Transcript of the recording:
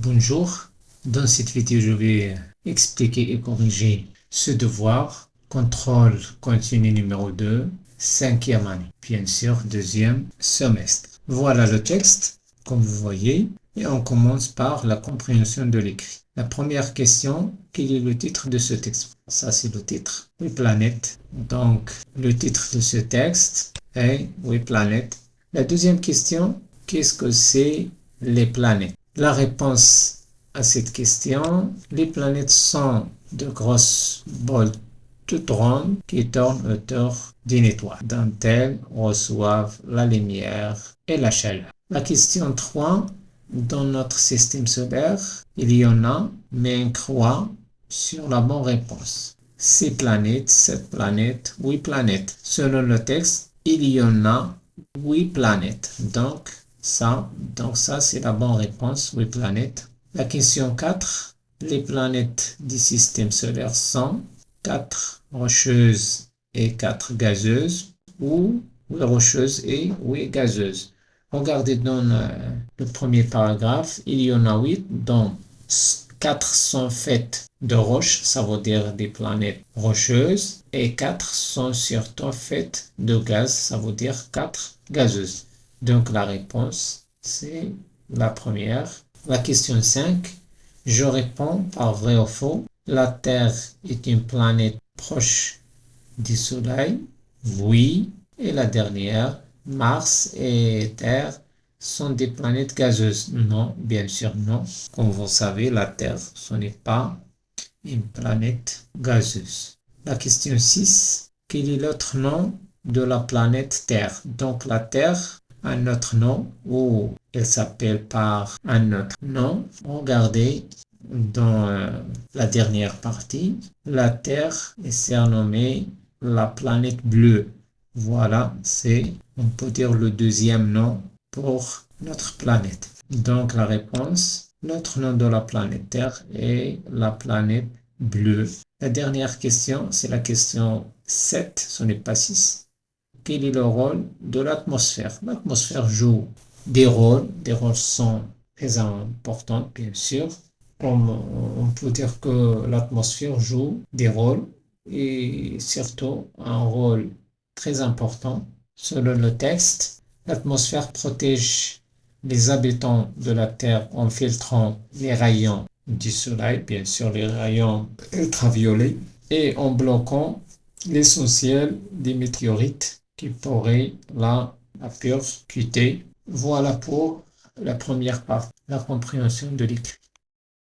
Bonjour, dans cette vidéo je vais expliquer et corriger ce devoir, contrôle continu numéro 2, cinquième année, bien sûr deuxième semestre. Voilà le texte, comme vous voyez, et on commence par la compréhension de l'écrit. La première question, quel est le titre de ce texte? Ça c'est le titre, We Planet. Donc le titre de ce texte est We Planet. La deuxième question, qu'est-ce que c'est les planètes? La réponse à cette question, les planètes sont de grosses bols toutes rondes qui tournent autour d'une étoile, dont elles reçoivent la lumière et la chaleur. La question 3, dans notre système solaire, il y en a, mais on croit sur la bonne réponse. 6 planètes, 7 planètes, 8 planètes. Selon le texte, il y en a 8 planètes. Donc ça c'est la bonne réponse, 8 planètes. La question 4, les planètes du système solaire sont 4 rocheuses et 4 gazeuses, ou 8 rocheuses et 8 gazeuses. Regardez dans le premier paragraphe, il y en a 8, dont 4 sont faites de roches, ça veut dire des planètes rocheuses, et 4 sont surtout faites de gaz, ça veut dire 4 gazeuses. Donc la réponse, c'est la première. La question 5, je réponds par vrai ou faux. La Terre est une planète proche du Soleil. Oui. Et la dernière, Mars et Terre sont des planètes gazeuses. Non, bien sûr non. Comme vous savez, la Terre, ce n'est pas une planète gazeuse. La question 6, quel est l'autre nom de la planète Terre? Donc la Terre a un autre nom, ou elle s'appelle par un autre nom. Regardez dans la dernière partie, la Terre est surnommée la planète bleue. Voilà, on peut dire le deuxième nom pour notre planète. Donc la réponse, l'autre nom de la planète Terre est la planète bleue. La dernière question, c'est la question 7, ce n'est pas 6. Quel est le rôle de l'atmosphère? L'atmosphère joue des rôles sont très importants, bien sûr. Comme on peut dire que l'atmosphère joue des rôles, et surtout un rôle très important. Selon le texte, l'atmosphère protège les habitants de la Terre en filtrant les rayons du soleil, bien sûr les rayons ultraviolets, et en bloquant l'essentiel des météorites qui pourraient la percuter. Voilà pour la première partie, la compréhension de l'écrit.